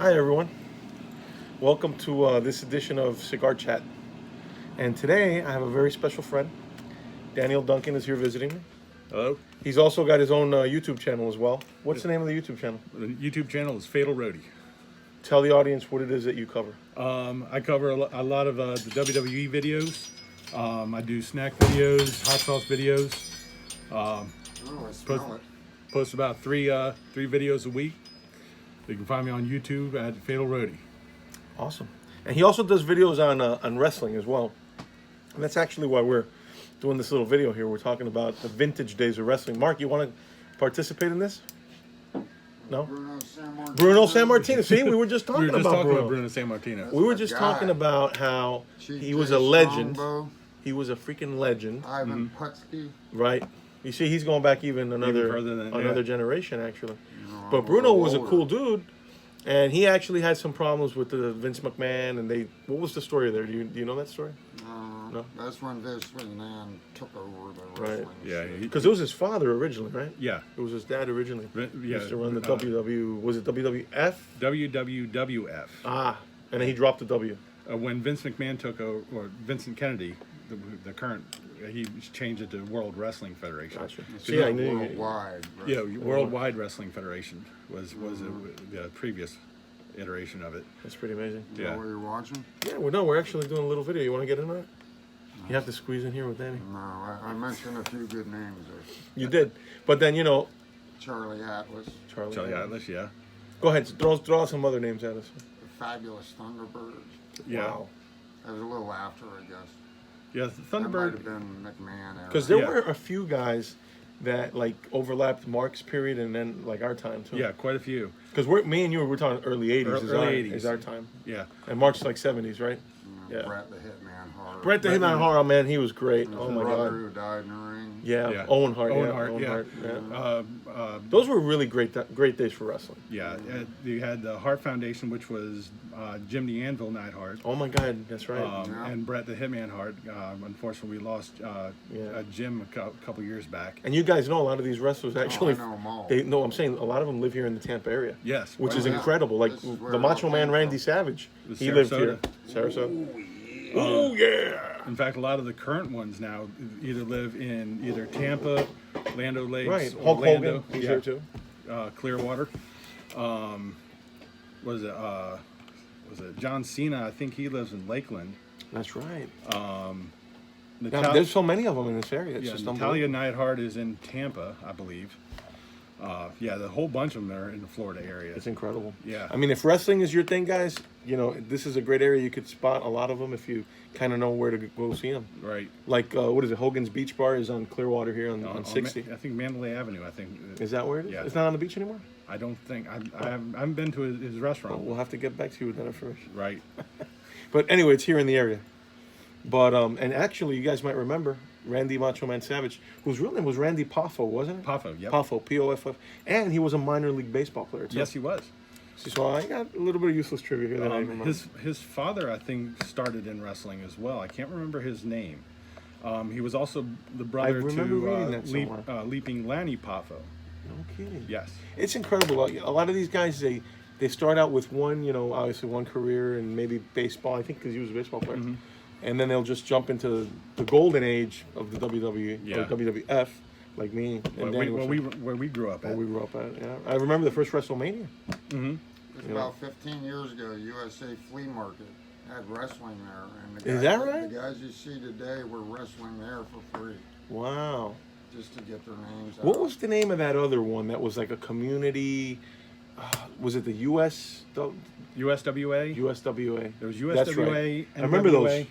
Hi, everyone. Welcome to this edition of Cigar Chat. And today I have a very special friend. Daniel Duncan is here visiting me. Hello. He's also got his own YouTube channel as well. What's the name of the YouTube channel? The YouTube channel is Fatal Roadie. Tell the audience what it is that you cover. I cover a lot of the WWE videos. I do snack videos, hot sauce videos. I smell it. Post about three videos a week. You can find me on YouTube at Fatal Roadie. Awesome. And he also does videos on wrestling as well. And that's actually why we're doing this little video here. We're talking about the vintage days of wrestling. Mark, you want to participate in this? No? Bruno Sammartino. See, we were just talking about Bruno Sammartino. We were just talking about how he was a legend. He was a freaking legend. Ivan Putski. Right. You see, he's going back even another generation, actually. But Bruno was a cool dude, and he actually had some problems with the Vince McMahon, and what was the story there? Do you know that story? No. That's when Vince McMahon took over the wrestling. Yeah, because it was his father originally, right? Yeah. It was his dad originally. Yeah. He used to run the WW, was it WWF? WWF. Ah, and then he dropped the W. When Vince McMahon took over, or Vincent Kennedy, the current, he changed it to World Wrestling Federation. Gotcha. See, I knew worldwide. Yeah, Worldwide Wrestling Federation was the previous iteration of it. That's pretty amazing. You know what you're watching? Yeah, we're actually doing a little video. You want to get into it? You have to squeeze in here with Danny. No, I mentioned a few good names there. You did. But then, Charlie Atlas. Charlie Atlas, yeah. Go ahead, throw some other names at us. The Fabulous Thunderbirds. Yeah. Wow. That was a little after, I guess. Yeah, That might Thunderbird. have been McMahon era. Because there were a few guys that overlapped Mark's period and then our time too. Yeah, quite a few. Because me and you we're talking early 80s. Early 80s is our time. Yeah. And Mark's 70s, right? Yeah. Brett the Hitman Hart. Brett the Hitman Hart, man, he was great. His Oh my brother God. who died in the ring. Yeah. Owen Hart. Owen Hart. Those were really great days for wrestling. Yeah, you had the Hart Foundation, which was Jim the Anvil Neidhart. Oh my God, that's right. And Brett the Hitman Hart. Unfortunately, we lost Jim a couple years back. And you guys know a lot of these wrestlers actually. I know them all. No, I'm saying a lot of them live here in the Tampa area. Yes, which is incredible. Like the Macho Man Randy Savage, he lived here. Sarasota. Oh yeah! In fact, a lot of the current ones now either live in either Tampa, Land O'Lakes, right. Hulk Hogan, he's here too. Clearwater. Was it John Cena? I think he lives in Lakeland. That's right. Now, there's so many of them in this area. It's just Natalia Neidhart is in Tampa, I believe. The whole bunch of them are in the Florida area. It's incredible. Yeah. I mean, if wrestling is your thing, guys, this is a great area. You could spot a lot of them if you kind of know where to go see them. Right. Like, what is it? Hogan's Beach Bar is on Clearwater here on 60. I think Mandalay Avenue, Is that where it is? Yeah. It's not on the beach anymore? I don't think. I haven't been to his restaurant. Well, we'll have to get back to you with that information. Right. But anyway, it's here in the area. But, and actually, you guys might remember Randy Macho Man Savage, whose real name was Randy Poffo, wasn't it? Poffo, yep. Poffo, P-O-F-F. And he was a minor league baseball player, too. Yes, he was. So I got a little bit of useless trivia here that I remember. His father, I think, started in wrestling as well. I can't remember his name. He was also the brother to Leaping Lanny Poffo. No kidding. Yes. It's incredible. A lot of these guys, they start out with one, obviously one career and maybe baseball. I think because he was a baseball player. Mm-hmm. And then they'll just jump into the golden age of the WWE or WWF, like me and Danny. Where we grew up at. Yeah. I remember the first WrestleMania. Mm-hmm. It was about 15 years ago. USA Flea Market had wrestling there, and is that right? The guys you see today were wrestling there for free. Wow. Just to get their names out. What was the name of that other one that was like a community? Was it the USWA? USWA. There was USWA. That's right. NWA. I remember those.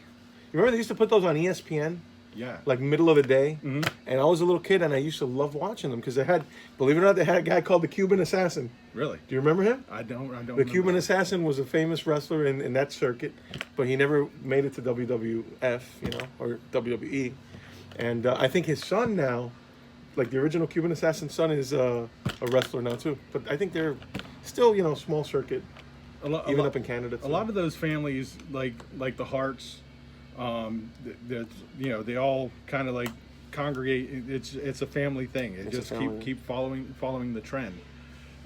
You remember they used to put those on ESPN? Yeah. Like middle of the day. Mm-hmm. And I was a little kid and I used to love watching them because they had, believe it or not, they had a guy called the Cuban Assassin. Really? Do you remember him? I don't. The Cuban Assassin was a famous wrestler in that circuit, but he never made it to WWF, or WWE. And I think his son now, like the original Cuban Assassin's son, is a wrestler now too. But I think they're still, small circuit, even up in Canada too. A lot of those families, like the Harts, they all kind of like congregate. It's a family thing. It just keep following the trend.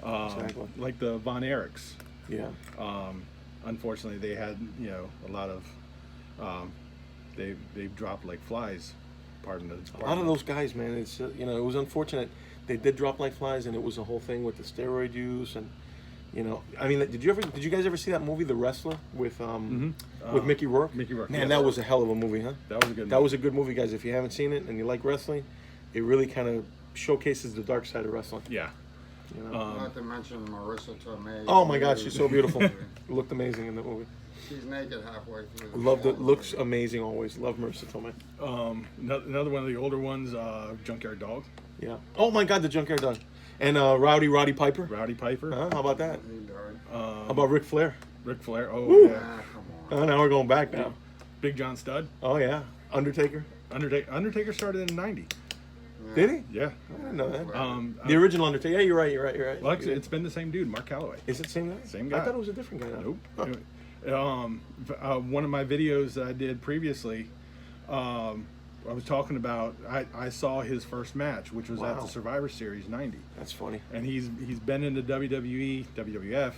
Exactly. Like the Von Erichs. Yeah. Unfortunately, they had a lot of they've dropped like flies. Pardon the A lot of those guys, man. It's it was unfortunate. They did drop like flies, and it was a whole thing with the steroid use, and I mean, did you guys ever see that movie, The Wrestler, with Mickey Rourke? Mickey Rourke. Man, yes. that was a hell of a movie, huh? That was a good. That was a good movie, guys. If you haven't seen it and you like wrestling, it really kind of showcases the dark side of wrestling. Yeah. Not to mention Marissa Tomei. Oh my God, she's so beautiful. Looked amazing in the movie. She's naked halfway through. Loved it. Looks amazing always. Love Marissa Tomei. Another one of the older ones, Junkyard Dog. Yeah. Oh my God, the Junkyard Dog. And Roddy Piper. Rowdy Piper. Huh? How about that? He died. How about Ric Flair? Ric Flair. Oh Woo. yeah. Ah, come on. Oh, now we're going back now. Big John Studd. Oh yeah. Undertaker. Undertaker started in '90. Yeah. Did he? Yeah. I didn't know that. Well, The original Undertaker. Yeah, you're right. Well, actually, it's been the same dude, Mark Calloway. Is it the same guy? Same guy. I thought it was a different guy. Now. Nope. One of my videos that I did previously, I was talking about. I saw his first match, which was at Wow. the Survivor Series '90, That's funny. and he's been in the WWE, WWF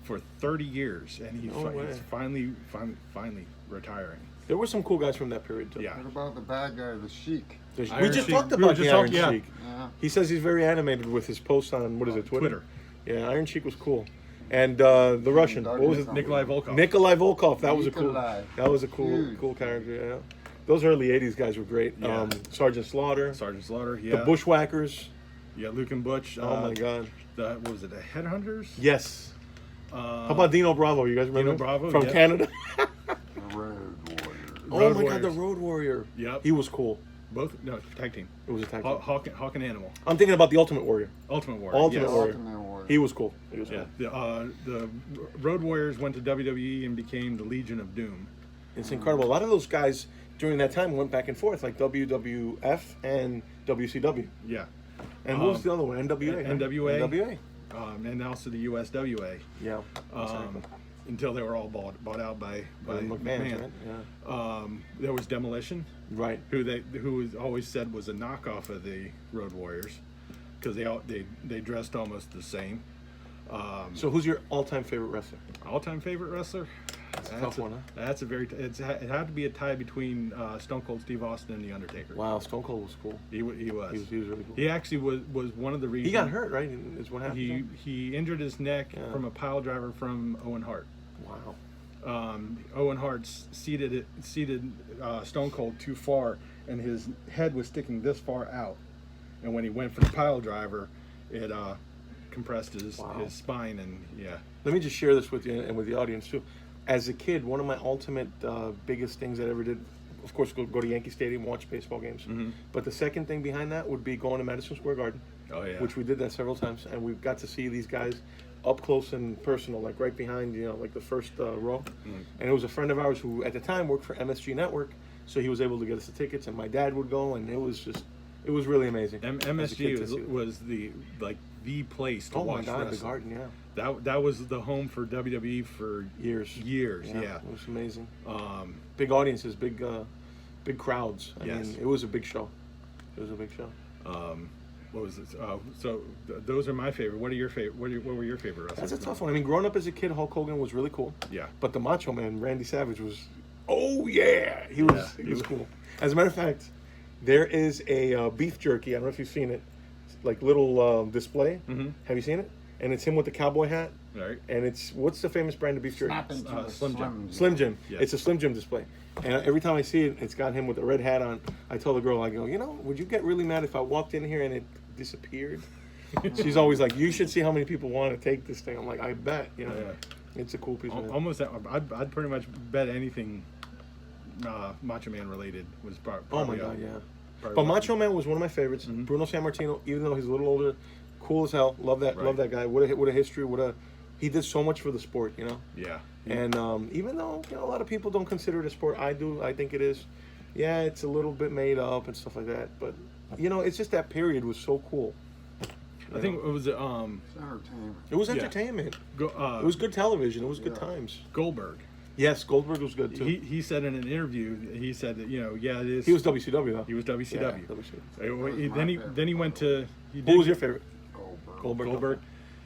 for 30 years, and he's No way. finally retiring. There were some cool guys from that period too. Yeah. What about the bad guy, the Sheik? We Iron just Sheik. talked We were about just the Iron talking- yeah. Sheik. Yeah. He says he's very animated with his posts on Twitter. Yeah, Iron Sheik was cool. And the Russian, what was it? Nikolai Volkov. Nikolai Volkov. That was a cool. Nikolai. That was a cool Huge. character. Yeah. Those early '80s guys were great. Yeah. Sergeant Slaughter, Sergeant Slaughter. Yeah. the Bushwhackers. Yeah, Luke and Butch. Oh my God. What was it? The Headhunters. Yes. How about Dino Bravo? You guys remember? Dino Bravo, from yeah. Canada. The Road Warrior. Oh Road my God, the Warriors. Road Warrior. Yep. He was cool. Tag team. It was a tag team. Hawk and Animal. I'm thinking about the Ultimate Warrior. Ultimate Warrior. Ultimate yes. Warrior. Ultimate Warrior. He was cool. He was Yeah. cool. The Road Warriors went to WWE and became the Legion of Doom. It's incredible. A lot of those guys during that time went back and forth, like WWF and WCW. Yeah. And what was the other one? NWA. huh? NWA. NWA. And also the USWA. Yeah. Exactly. Until they were all bought out by McMahon. McMahon. Right? There was Demolition, Yeah. Right. who was always said was a knockoff of the Road Warriors, because they dressed almost the same. So who's your all-time favorite wrestler? All-time favorite wrestler? That's a tough one, huh? That's a very. It had to be a tie between Stone Cold Steve Austin and The Undertaker. Wow, Stone Cold was cool. He was. He was really cool. He actually was one of the reasons. He got hurt, right? Is what happened? He injured his neck Yeah. from a pile driver from Owen Hart. Wow. Owen Hart seated Stone Cold too far, and his head was sticking this far out. And when he went for the pile driver, it compressed his spine, and yeah. Let me just share this with you and with the audience too. As a kid, one of my ultimate biggest things I ever did, of course, go to Yankee Stadium, watch baseball games. Mm-hmm. But the second thing behind that would be going to Madison Square Garden. Oh yeah. Which we did that several times, and we got to see these guys up close and personal, like right behind, like the first row. And it was a friend of ours who at the time worked for MSG Network, so he was able to get us the tickets, and my dad would go, and it was really amazing. MSG was the place to Oh watch my God, wrestling. the Garden, yeah. That was the home for WWE for Years. Yeah. It was amazing. Big audiences, big crowds. I Yes. mean, it was a big show. It was a big show. What was this? Those are my favorite. What are your favorite? What were your favorite wrestlers? That's a tough one. I mean, growing up as a kid, Hulk Hogan was really cool. Yeah. But the Macho Man, Randy Savage, was, oh yeah, he was cool. As a matter of fact, there is a beef jerky. I don't know if you've seen it, like little display. Mm-hmm. Have you seen it? And it's him with the cowboy hat. Right. And what's the famous brand of beef jerky? Snap into the Slim Jim. Slim Jim. Yeah. It's a Slim Jim display. And every time I see it, it's got him with a red hat on. I tell the girl, I go, would you get really mad if I walked in here and it disappeared? She's always like, you should see how many people want to take this thing. I'm like, I bet. Yeah. It's a cool piece of it. Almost. I'd pretty much bet anything Macho Man related was probably. Oh my God, yeah. probably But what- Macho Man was one of my favorites. Mhm. Bruno Sammartino, even though he's a little older, cool as hell. Love that. Right. Love that guy. What a history. He did so much for the sport. Yeah. And even though a lot of people don't consider it a sport, I do. I think it is. Yeah, it's a little bit made up and stuff like that. But it's just that period was so cool. I think it was It's entertainment. It was Yeah. entertainment. Go, It was good television. It was good Yeah. times. Goldberg. Yes, Goldberg was good too. He said in an interview, he said that it is. He was WCW though. He was WCW. Yeah, WCW. was my Then he favorite. went to. Who was your favorite? Goldberg. Goldberg. Goldberg.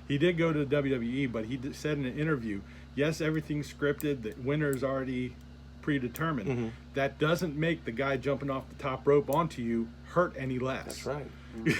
He did go to the WWE, but he said in an interview, yes, everything's scripted. The winner is already predetermined. Mm-hmm. That doesn't make the guy jumping off the top rope onto you hurt any less. That's right.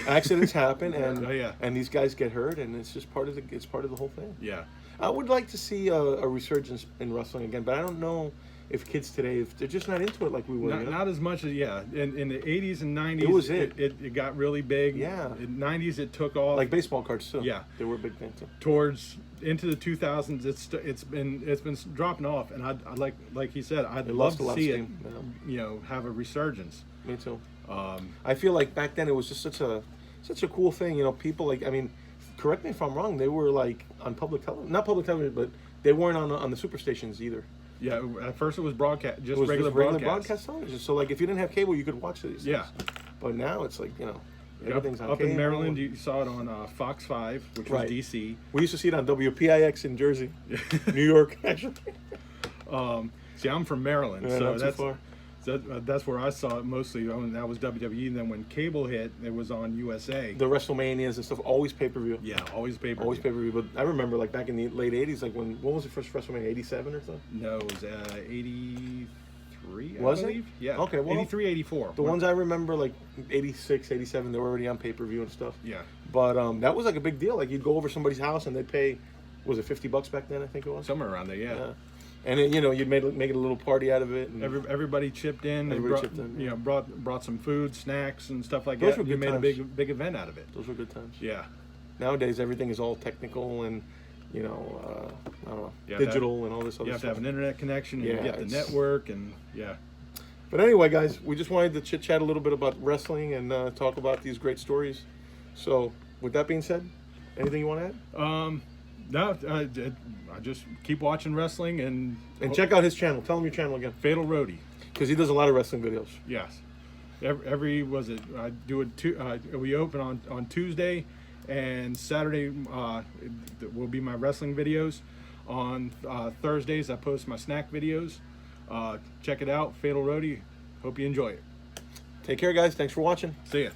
Accidents happen, and Oh, yeah. and these guys get hurt, and it's just part of the whole thing. Yeah. I would like to see a resurgence in wrestling again, but I don't know if kids today, if they're just not into it like we were. Not as much as, in the 80s and 90s. It was it got really big. Yeah. In the 90s it took off. Like baseball cards too. Yeah. They were a big thing too. Towards into the 2000s, it's been dropping off, and I'd like he said, I'd It love lost a to lot of see it, steam, yeah. have a resurgence. Me too. Um, I feel like back then it was just such a cool thing. People like, I mean, correct me if I'm wrong, they were like on public television, not public television, but they weren't on the super stations either. Yeah, at first it was broadcast, It was regular just regular broadcast. broadcast television. So like, if you didn't have cable, you could watch these things. Yeah. But now it's like, everything's on Up cable. in Maryland, you saw it on Fox 5, which was Right. DC. We used to see it on WPIX in Jersey, New York, actually. See, I'm from Maryland, Yeah, so not too far. that's where I saw it mostly. That was WWE. And then when cable hit, it was on USA. The WrestleManias and stuff, always pay-per-view. Yeah, always paper. Always pay-per-view. But I remember like back in the late 80s, like when was the first WrestleMania, 87 or something? No, it was 83, Was I it? believe. Yeah. Okay, well, 83, 84. The ones I remember, like 86, 87, they were already on pay-per-view and stuff. Yeah. But that was like a big deal. Like you'd go over somebody's house and they'd pay, was it $50 back then? I think it was. Somewhere around there, yeah. And then, you'd make it a little party out of it. And Everybody chipped in. Everybody and chipped in, brought some food, snacks, and stuff like Those that. were You good made times. a big event out of it. those were good times. Yeah. Nowadays, everything is all technical and, I don't know, Yeah, digital and all this other You have to stuff. have an internet connection. And Yeah, you get the it's- network, and yeah. But anyway, guys, we just wanted to chit-chat a little bit about wrestling and talk about these great stories. So, with that being said, anything you want to add? No, I just keep watching wrestling and And check out his channel. Tell him your channel again. Fatal Roadie. Because he does a lot of wrestling videos. Yes. Every was it? I do it. We open on Tuesday, and Saturday will be my wrestling videos. On Thursdays, I post my snack videos. Check it out, Fatal Roadie. Hope you enjoy it. Take care, guys. Thanks for watching. See ya.